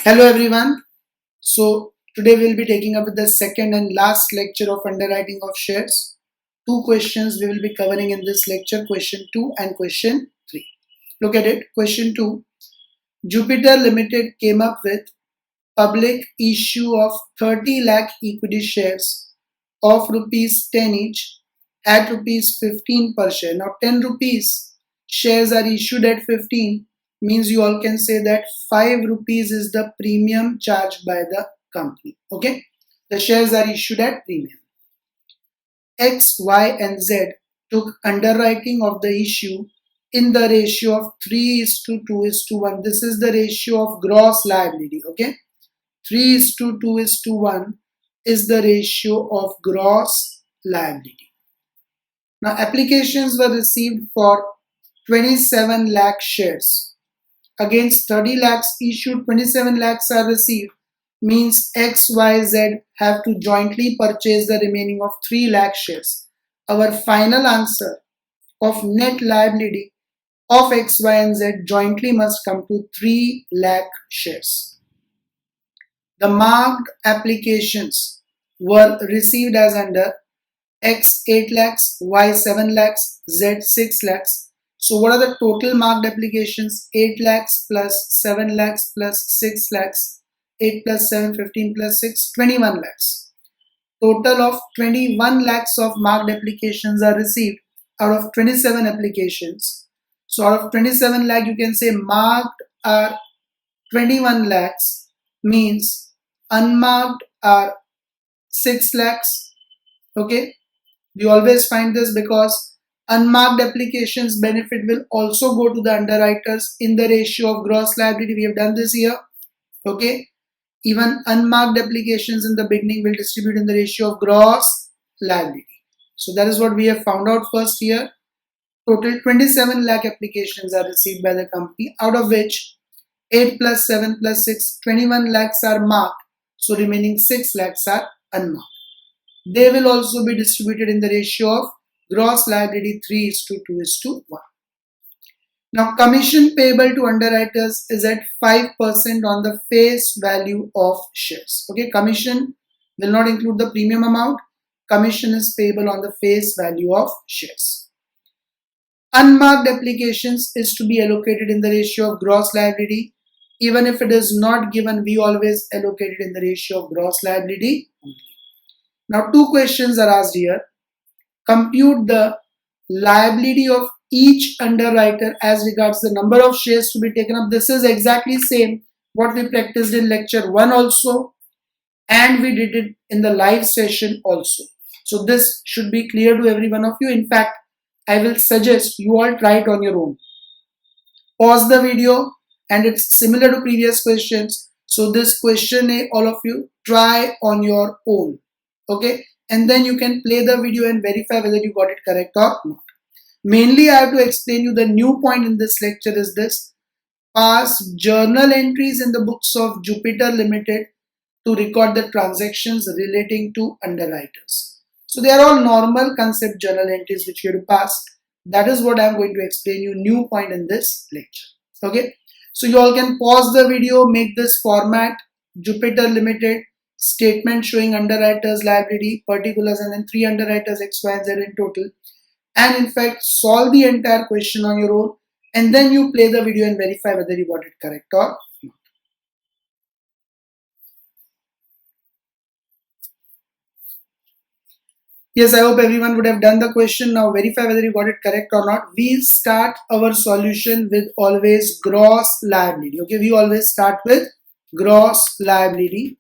Hello everyone. So today we'll be taking up with the second and last lecture of underwriting of shares. Two questions we will be covering in this lecture, question 2 and question 3. Look at it. Question 2. Jupiter Limited came up with public issue of 30 lakh equity shares of rupees 10 each at rupees 15 per share. Now 10 rupees shares are issued at 15 means you all can say that 5 rupees is the premium charged by the company. Okay, the shares are issued at premium. X, Y and Z took underwriting of the issue in the ratio of 3:2:1. This is the ratio of gross liability. Okay, 3:2:1 is the ratio of gross liability. Now applications were received for 27 lakh shares. Against 30 lakhs issued, 27 lakhs are received, means X, Y, Z have to jointly purchase the remaining of 3 lakh shares. Our final answer of net liability of X, Y and Z jointly must come to 3 lakh shares. The marked applications were received as under X 8 lakhs, Y 7 lakhs, Z 6 lakhs. So what are the total marked applications? 8 lakhs plus 7 lakhs plus 6 lakhs. 8 plus 7, 15 plus 6, 21 lakhs. Total of 21 lakhs of marked applications are received out of 27 applications. So out of 27 lakh, you can say marked are 21 lakhs, means unmarked are 6 lakhs. Okay, we always find this because unmarked applications benefit will also go to the underwriters in the ratio of gross liability. We have done this here. Okay, even unmarked applications in the beginning will distribute in the ratio of gross liability. So that is what we have found out first here. Total 27 lakh applications are received by the company, out of which 8 plus 7 plus 6, 21 lakhs are marked. So remaining 6 lakhs are unmarked. They will also be distributed in the ratio of gross liability 3:2:1. Now commission payable to underwriters is at 5% on the face value of shares. Okay, commission will not include the premium amount. Commission is payable on the face value of shares. Unmarked applications is to be allocated in the ratio of gross liability. Even if it is not given, we always allocate it in the ratio of gross liability only. Now two questions are asked here. Compute the liability of each underwriter as regards the number of shares to be taken up. This is exactly same what we practiced in lecture 1 also, and we did it in the live session also. So this should be clear to every one of you. In fact, I will suggest you all try it on your own. Pause the video, and it's similar to previous questions. So this question, all of you try on your own. Okay, and then you can play the video and verify whether you got it correct or not. Mainly I have to explain you the new point in this lecture is this: pass journal entries in the books of Jupiter Limited to record the transactions relating to underwriters. So they are all normal concept journal entries which you have to pass. That is what I am going to explain you, new point in this lecture. Okay, so you all can pause the video, make this format Jupiter Limited, statement showing underwriters liability, particulars, and then 3 underwriters X, Y, and Z in total, and in fact solve the entire question on your own, and then you play the video and verify whether you got it correct or not. Yes, I hope everyone would have done the question. Now verify whether you got it correct or not. We start our solution with always gross liability. Okay, we always start with gross liability.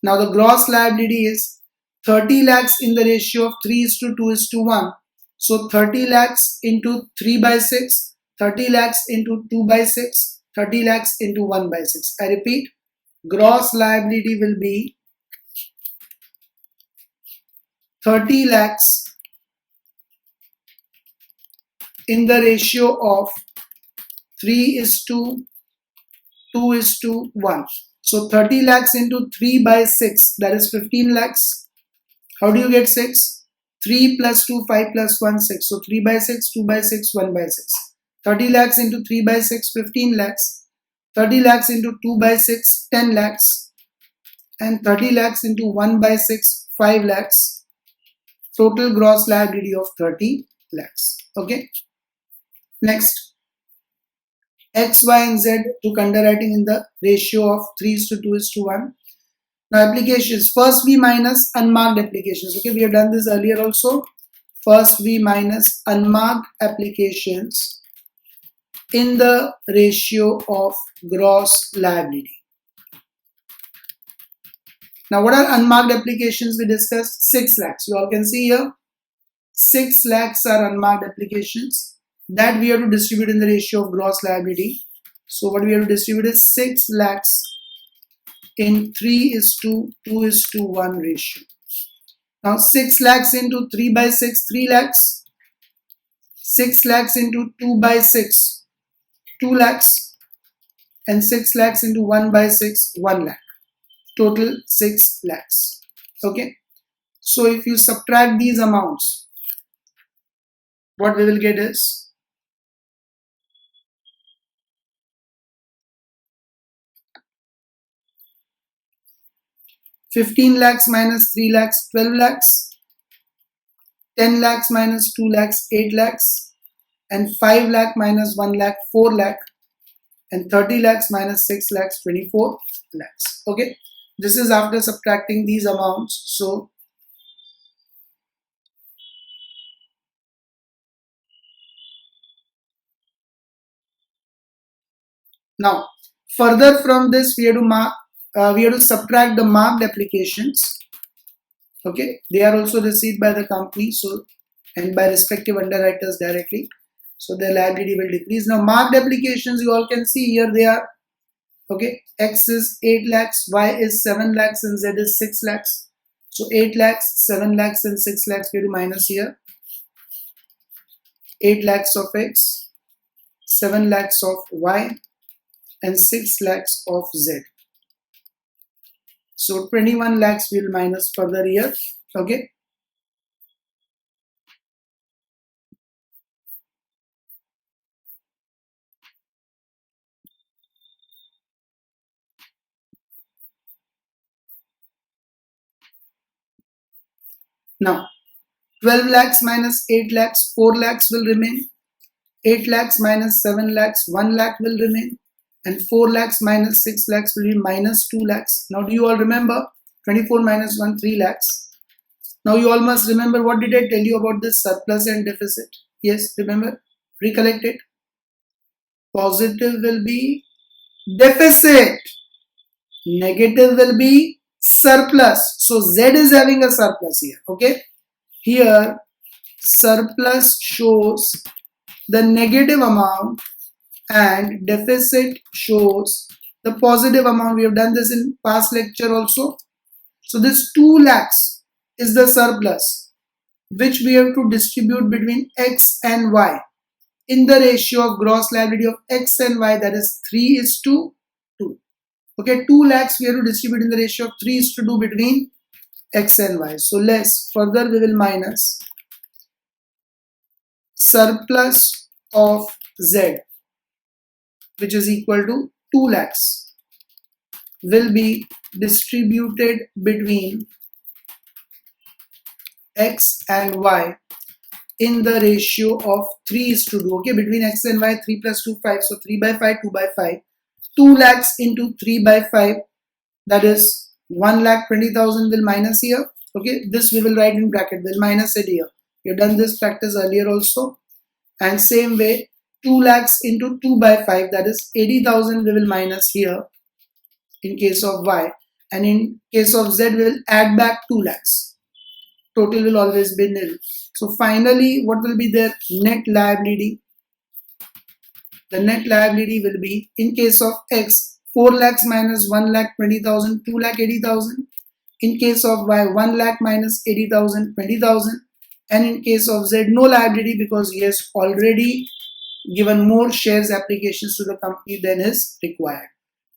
Now the gross liability is 30 lakhs in the ratio of 3:2:1. So 30 lakhs into 3 by 6, 30 lakhs into 2 by 6, 30 lakhs into 1 by 6. I repeat, gross liability will be 30 lakhs in the ratio of 3:2:1. So 30 lakhs into 3 by 6, that is 15 lakhs. How do you get 6? 3 plus 2, 5 plus 1, 6. So 3 by 6, 2 by 6, 1 by 6. 30 lakhs into 3 by 6, 15 lakhs. 30 lakhs into 2 by 6, 10 lakhs, and 30 lakhs into 1 by 6, 5 lakhs. Total gross liability of 30 lakhs. Okay. Next, X, Y, and Z took underwriting in the ratio of 3:2:1. Now applications. First V minus unmarked applications. Okay, we have done this earlier also. First V minus unmarked applications in the ratio of gross liability. Now what are unmarked applications we discussed? 6 lakhs. You all can see here 6 lakhs are unmarked applications that we have to distribute in the ratio of gross liability. So what we have to distribute is 6 lakhs in 3:2:1 ratio. Now 6 lakhs into 3 by 6, 3 lakhs. 6 lakhs into 2 by 6, 2 lakhs. And 6 lakhs into 1 by 6, 1 lakh. Total 6 lakhs. Okay. So if you subtract these amounts, what we will get is 15 lakhs minus 3 lakhs, 12 lakhs, 10 lakhs minus 2 lakhs, 8 lakhs, and 5 lakh minus 1 lakh, 4 lakh, and 30 lakhs minus 6 lakhs, 24 lakhs. Okay, this is after subtracting these amounts. So now further from this we have to subtract the marked applications. Okay, they are also received by the company, so and by respective underwriters directly, so their liability will decrease. Now marked applications, you all can see here they are. Okay, X is 8 lakhs, Y is 7 lakhs, and Z is 6 lakhs. So 8 lakhs, 7 lakhs, and 6 lakhs we have to minus here. 8 lakhs of X, 7 lakhs of Y, and 6 lakhs of Z. So 21 lakhs we will minus further here. Okay. Now 12 lakhs minus 8 lakhs, 4 lakhs will remain. 8 lakhs minus 7 lakhs, 1 lakh will remain. And 4 lakhs minus 6 lakhs will be minus 2 lakhs. Now do you all remember? 24 minus 1, 3 lakhs. Now you all must remember, what did I tell you about this surplus and deficit? Yes, remember? Recollect it. Positive will be deficit. Negative will be surplus. So Z is having a surplus here. Okay. Here surplus shows the negative amount and deficit shows the positive amount. We have done this in past lecture also. So this 2 lakhs is the surplus which we have to distribute between X and Y in the ratio of gross liability of X and Y, that is 3:2. Okay, 2 lakhs we have to distribute in the ratio of 3:2 between X and Y. So less, further we will minus surplus of Z, which is equal to 2 lakhs, will be distributed between X and Y in the ratio of 3:2. Okay, between X and Y, 3 plus 2, 5. So 3 by 5, 2 by 5. 2 lakhs into 3 by 5, that is 1,20,000 will minus here. Okay, this we will write in bracket, we'll minus it here. We have done this practice earlier also. And same way, 2 lakhs into 2 by 5, that is 80,000 we will minus here in case of Y. And in case of Z, we will add back 2 lakhs. Total will always be nil. So finally, what will be their net liability? The net liability will be, in case of X, 4 lakhs minus 1,20,000, 2,80,000. In case of Y, 1 lakh minus 80,000, 20,000. And in case of Z, no liability because he has already given more shares applications to the company than is required.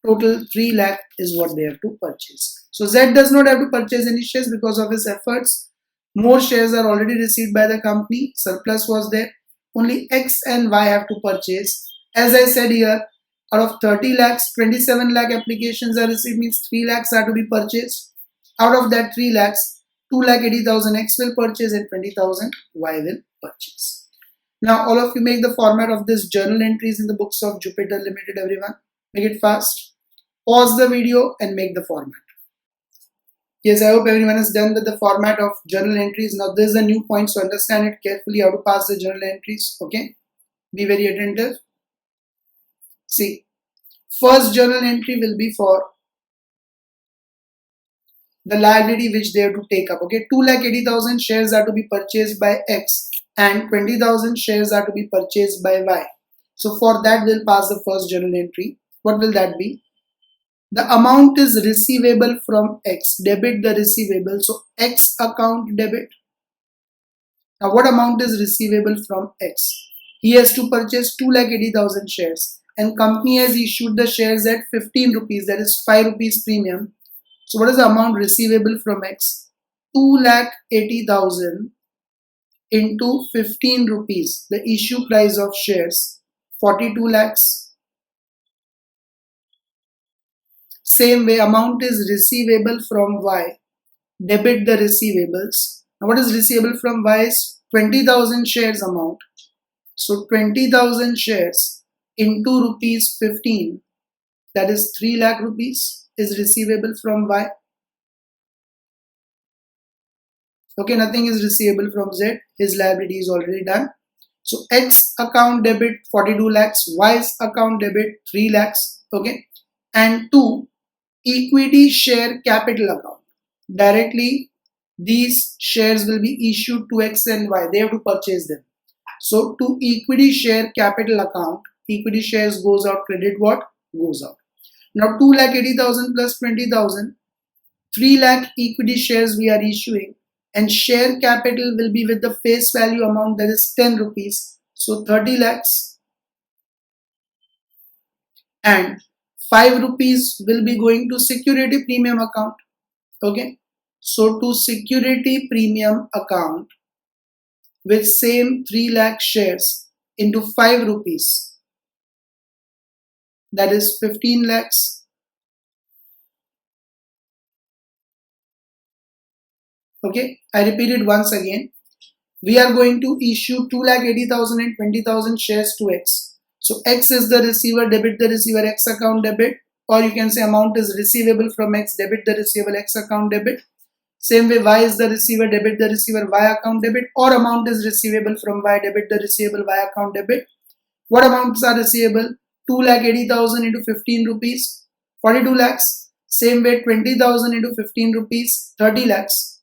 Total 3 lakh is what they have to purchase. So Z does not have to purchase any shares because of his efforts. More shares are already received by the company. Surplus was there. Only X and Y have to purchase. As I said here, Out of 30 lakhs, 27 lakh applications are received, means 3 lakhs are to be purchased. Out of that 3 lakhs, 2,80,000 X will purchase and 20,000 Y will purchase. Now all of you make the format of this journal entries in the books of Jupiter Limited, everyone. Make it fast. Pause the video and make the format. Yes, I hope everyone is done with the format of journal entries. Now this is a new point, so understand it carefully how to pass the journal entries. Okay, be very attentive. See, first journal entry will be for the liability which they have to take up. Okay, 2,80,000 shares are to be purchased by X and 20,000 shares are to be purchased by Y. So for that we'll pass the first journal entry. What will that be? The amount is receivable from X. Debit the receivable. So X account debit. Now what amount is receivable from X? He has to purchase 2,80,000 shares and company has issued the shares at 15 rupees, that is 5 rupees premium. So what is the amount receivable from X? 2,80,000 into 15 rupees. The issue price of shares 42 lakhs. Same way, amount is receivable from Y. Debit the receivables. Now what is receivable from Y is 20,000 shares amount. So 20,000 shares into rupees 15, that is 3 lakh rupees is receivable from Y. Okay, nothing is receivable from Z. His liability is already done. So X account debit 42 lakhs, Y's account debit 3 lakhs. Okay, and 2, equity share capital account. Directly these shares will be issued to X and Y. They have to purchase them. So to equity share capital account, equity shares goes out, credit what? Goes out. Now 2,80,000 plus 20,000, 3 lakh equity shares we are issuing and share capital will be with the face value amount, that is 10 rupees. So 30 lakhs and 5 rupees will be going to security premium account. Okay, so to security premium account with same 3 lakh shares into 5 rupees, that is 15 lakhs. Okay, I repeat it once again. We are going to issue 2,80,000 and 20,000 shares to X. So X is the receiver, debit the receiver, X account debit, or you can say amount is receivable from X, debit the receiver, X account debit. Same way, Y is the receiver, debit the receiver, Y account debit, or amount is receivable from Y, debit the receivable, Y account debit. What amounts are receivable? 2,80,000 into 15 rupees, 42 lakhs. Same way, 20,000 into 15 rupees, 30 lakhs.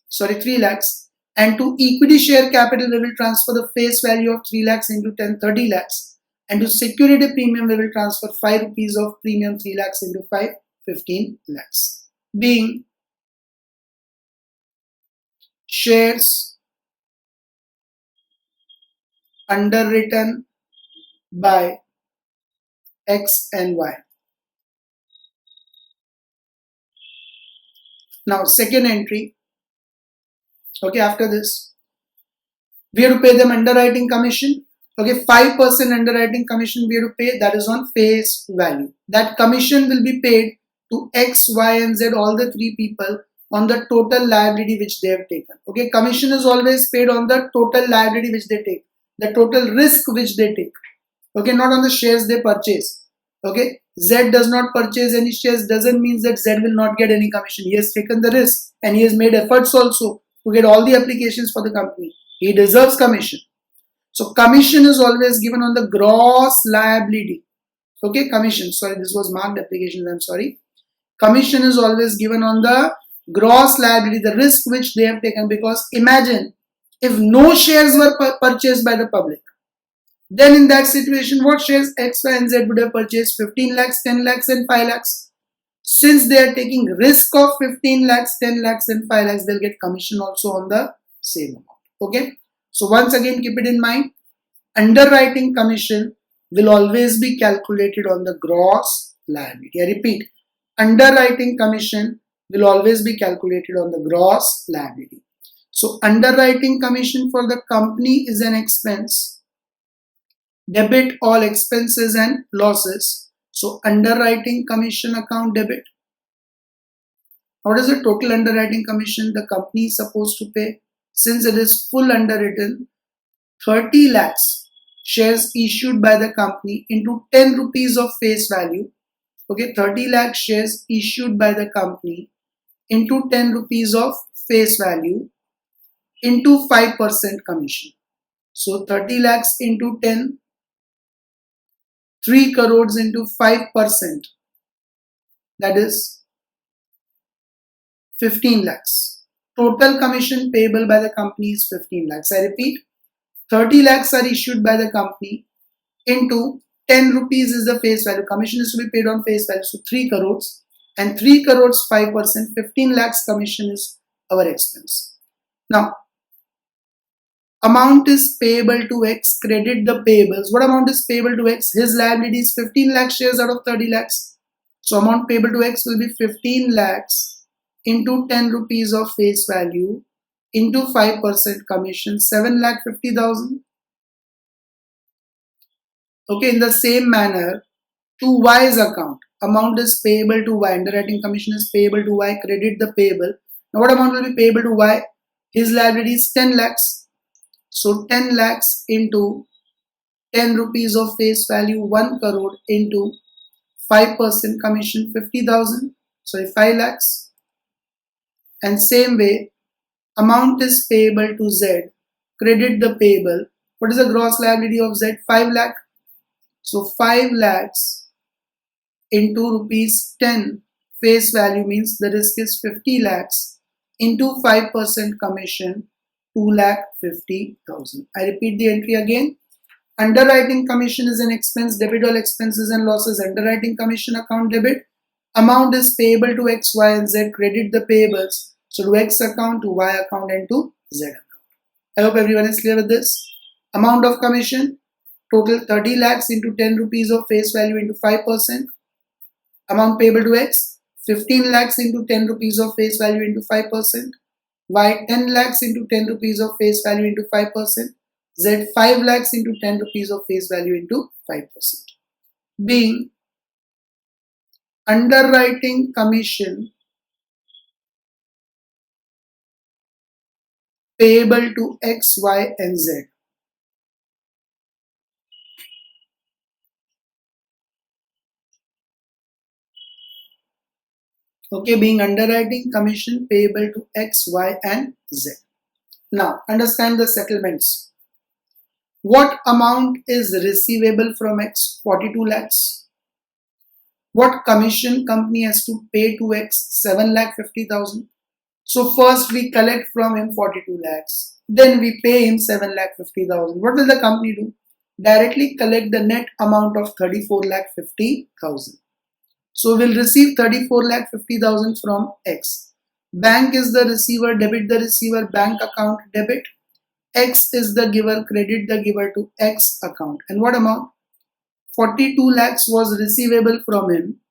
Sorry, 3 lakhs. And to equity share capital, we will transfer the face value of 3 lakhs into 10, 30 lakhs. And to security premium, we will transfer 5 rupees of premium, 3 lakhs into 5, 15 lakhs. Being shares underwritten by X and Y. Now, second entry. Okay, after this, we have to pay them underwriting commission. Okay, 5% underwriting commission we have to pay, that is on face value. That commission will be paid to X, Y and Z, all the 3 people, on the total liability which they have taken. Okay, commission is always paid on the total liability which they take, the total risk which they take. Okay, not on the shares they purchase. Okay, Z does not purchase any shares, doesn't mean that Z will not get any commission. He has taken the risk and he has made efforts also to get all the applications for the company. He deserves commission. So commission is always given on the gross liability. Okay, commission, sorry, this was marked applications, I'm sorry. Commission is always given on the gross liability, the risk which they have taken. Because imagine if no shares were purchased by the public, then in that situation, what shares X, Y and Z would have purchased? 15 lakhs, 10 lakhs and 5 lakhs. Since they are taking risk of 15 lakhs, 10 lakhs and 5 lakhs, they'll get commission also on the same amount. Okay. So once again, keep it in mind. Underwriting commission will always be calculated on the gross liability. I repeat, underwriting commission will always be calculated on the gross liability. So underwriting commission for the company is an expense. Debit all expenses and losses. So underwriting commission account debit. What is the total underwriting commission the company is supposed to pay? Since it is full underwritten, 30 lakhs shares issued by the company into 10 rupees of face value. Okay, 30 lakh shares issued by the company into 10 rupees of face value into 5% commission. So 30 lakhs into 10, 3 crores into 5%, that is 15 lakhs. Total commission payable by the company is 15 lakhs. I repeat, 30 lakhs are issued by the company into 10 rupees is the face value. Commission is to be paid on face value. So 3 crores and 3 crores 5%, 15 lakhs commission is our expense. Now, amount is payable to X, credit the payables. What amount is payable to X? His liability is 15 lakh shares out of 30 lakhs. So amount payable to X will be 15 lakhs into 10 rupees of face value into 5% commission, 7,50,000. Okay, in the same manner, to Y's account, amount is payable to Y, underwriting commission is payable to Y, credit the payable. Now what amount will be payable to Y? His liability is 10 lakhs. So 10 lakhs into 10 rupees of face value, 1 crore into 5% commission, 50,000. Sorry, 5 lakhs. And same way, amount is payable to Z, credit the payable. What is the gross liability of Z? 5 lakh. So 5 lakhs into rupees 10 face value means the risk is 50 lakhs into 5% commission, 2,50,000. I repeat the entry again. Underwriting commission is an expense, debit all expenses and losses, underwriting commission account debit. Amount is payable to X, Y and Z, credit the payables. So to X account, to Y account and to Z account. I hope everyone is clear with this. Amount of commission, total 30 lakhs into 10 rupees of face value into 5%. Amount payable to X, 15 lakhs into 10 rupees of face value into 5%. Y, 10 lakhs into 10 rupees of face value into 5%. Z, 5 lakhs into 10 rupees of face value into 5%. Being underwriting commission payable to X, Y and Z. Okay, being underwriting commission payable to X, Y and Z. Now, understand the settlements. What amount is receivable from X? 42 lakhs. What commission company has to pay to X? 7,50,000. So first we collect from him 42 lakhs. Then we pay him 7,50,000. What will the company do? Directly collect the net amount of 34,50,000. So we'll receive 34,50,000 from X. Bank is the receiver, debit the receiver, bank account debit. X is the giver, credit the giver to X account. And what amount? 42 lakhs was receivable from him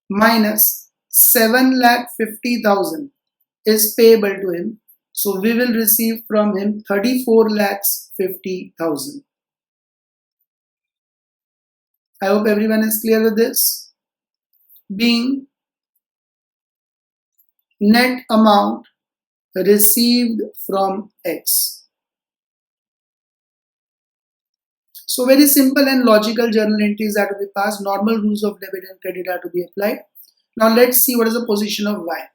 minus 7,50,000 is payable to him. So we will receive from him 34,50,000. I hope everyone is clear with this. Being net amount received from X. So very simple and logical journal entries are to be passed. Normal rules of debit and credit are to be applied. Now let's see what is the position of Y.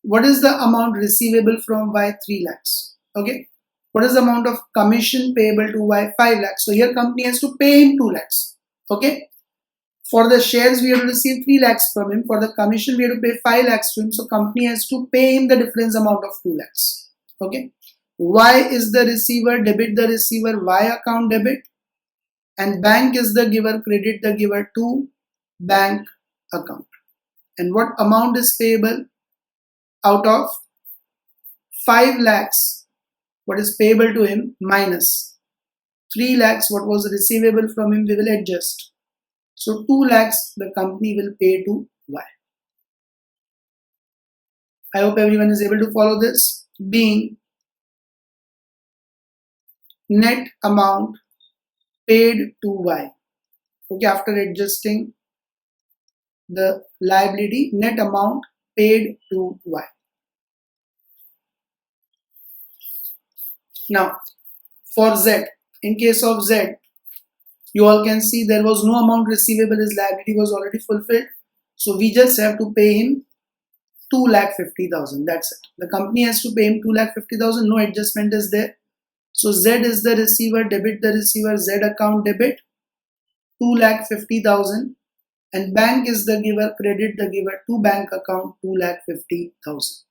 What is the amount receivable from Y? 3 lakhs. Okay. What is the amount of commission payable to Y? 5 lakhs. So here company has to pay him 2 lakhs. Okay. For the shares we have to receive 3 lakhs from him. For the commission we have to pay 5 lakhs to him. So company has to pay him the difference amount of 2 lakhs. Okay. Y is the receiver, debit the receiver, Y account debit. And bank is the giver, credit the giver to bank account. And what amount is payable? Out of 5 lakhs, what is payable to him minus 3 lakhs, what was receivable from him, we will adjust. So 2 lakhs the company will pay to Y. I hope everyone is able to follow this. Being net amount paid to Y. Okay, after adjusting the liability, net amount paid to Y. Now, for Z, in case of Z, you all can see there was no amount receivable, his liability was already fulfilled. So we just have to pay him 2,50,000. That's it. The company has to pay him 2,50,000. No adjustment is there. So Z is the receiver, debit the receiver, Z account debit 2,50,000, and bank is the giver, credit the giver to bank account 2,50,000.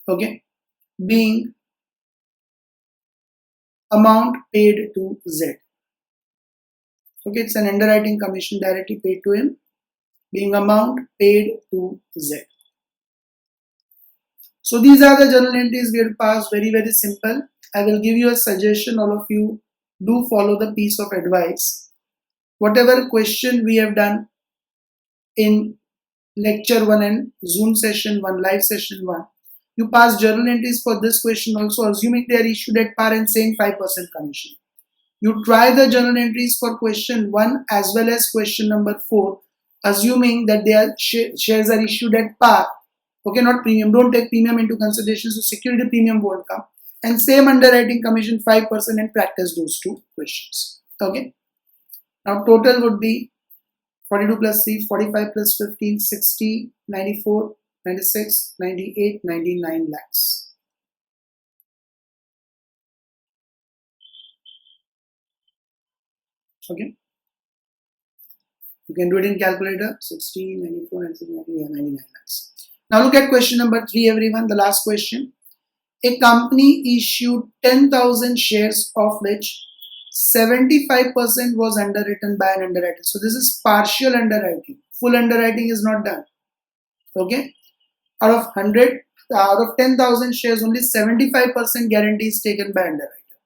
Okay, being amount paid to Z. Okay, it's an underwriting commission directly paid to him, being amount paid to Z. So these are the journal entries we have passed. Very simple. I will give you a suggestion. All of you do follow the piece of advice. Whatever question we have done in lecture 1 and Zoom session 1, live session 1, you pass journal entries for this question also, assuming they are issued at par and saying 5% commission. You try the journal entries for question 1 as well as question number 4, assuming that their shares are issued at par. Okay, not premium. Don't take premium into consideration. So security premium won't come. And same underwriting commission 5% and practice those two questions. Okay. Now total would be 42 plus 3, 45 plus 15, 60, 94, 96, 98, 99 lakhs. Okay. You can do it in calculator. 60, 94, 96, 99 lakhs. Now look at question number 3, everyone. The last question. A company issued 10,000 shares, of which 75% was underwritten by an underwriter. So this is partial underwriting. Full underwriting is not done. Okay. Out of 10,000 shares, only 75% guarantee is taken by underwriter.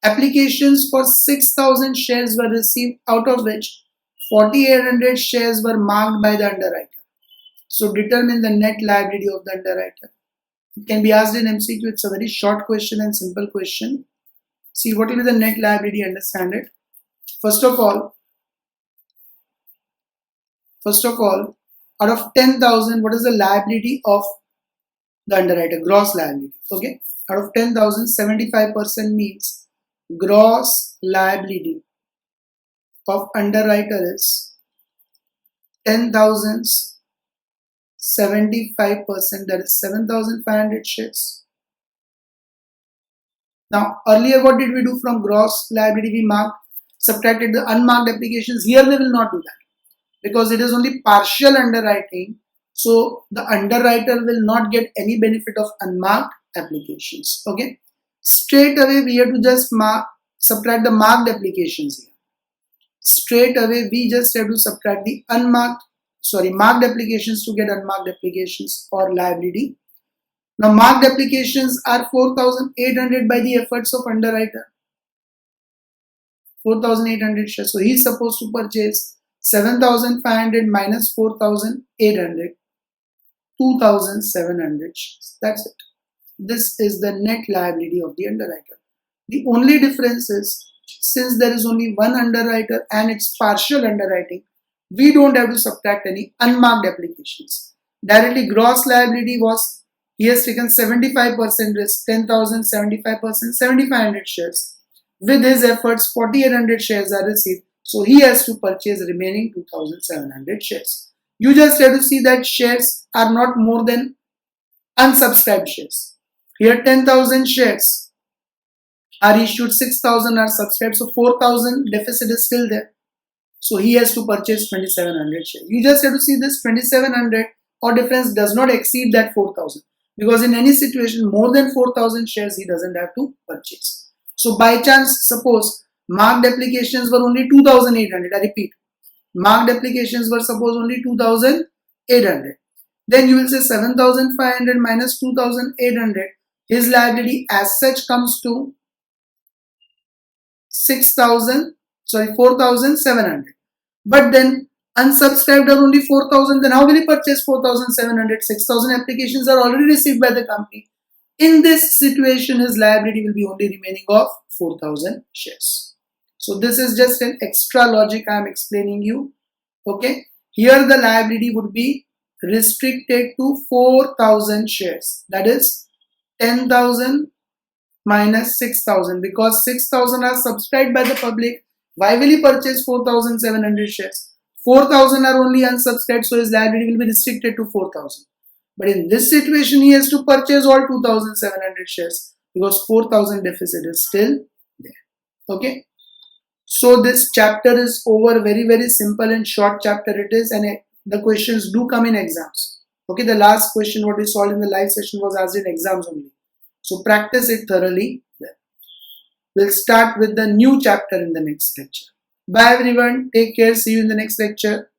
Applications for 6,000 shares were received, out of which 4,800 shares were marked by the underwriter. So determine the net liability of the underwriter. It can be asked in MCQ. It's a very short question and simple question. See, what will be the net liability? Understand it. First of all, out of 10,000, what is the liability of the underwriter? Gross liability. Okay. Out of 10,000, 75% means gross liability of underwriter is 10,000. 75%, that is 7,500 shares. Now earlier what did we do? From gross liability we subtracted the unmarked applications. Here we will not do that because it is only partial underwriting. So the underwriter will not get any benefit of unmarked applications. Okay, straight away we have to just subtract the marked applications here. Straight away we just have to subtract the marked applications to get unmarked applications or liability. Now marked applications are 4,800 by the efforts of underwriter. 4,800 shares. So he is supposed to purchase 7,500 minus 4,800, 2,700 shares. That's it. This is the net liability of the underwriter. The only difference is, since there is only one underwriter and it's partial underwriting, we don't have to subtract any unmarked applications. Directly gross liability was, he has taken 75% risk, 10,000, 75%, 7,500 shares. With his efforts, 4,800 shares are received. So he has to purchase remaining 2,700 shares. You just have to see that shares are not more than unsubscribed shares. Here 10,000 shares are issued, 6,000 are subscribed. So 4,000 deficit is still there. So he has to purchase 2,700 shares. You just have to see this 2,700 or difference does not exceed that 4,000, because in any situation more than 4,000 shares he doesn't have to purchase. So by chance, suppose marked applications were only 2,800. I repeat, marked applications were suppose only 2,800. Then you will say 7,500 minus 2,800. His liability as such comes to 4,700. But then unsubscribed are only 4,000. Then how will he purchase 4,700? 6,000 applications are already received by the company. In this situation, his liability will be only remaining of 4,000 shares. So this is just an extra logic I am explaining you. Okay, here the liability would be restricted to 4,000 shares, that is 10,000 minus 6,000, because 6,000 are subscribed by the public. Why will he purchase 4,700 shares? 4,000 are only unsubscribed, so his liability will be restricted to 4,000. But in this situation, he has to purchase all 2,700 shares because 4,000 deficit is still there. Okay. So this chapter is over. Very, very simple and short chapter it is, and the questions do come in exams. Okay, the last question what we solved in the live session was asked in exams only. So practice it thoroughly. We'll start with the new chapter in the next lecture. Bye everyone. Take care. See you in the next lecture.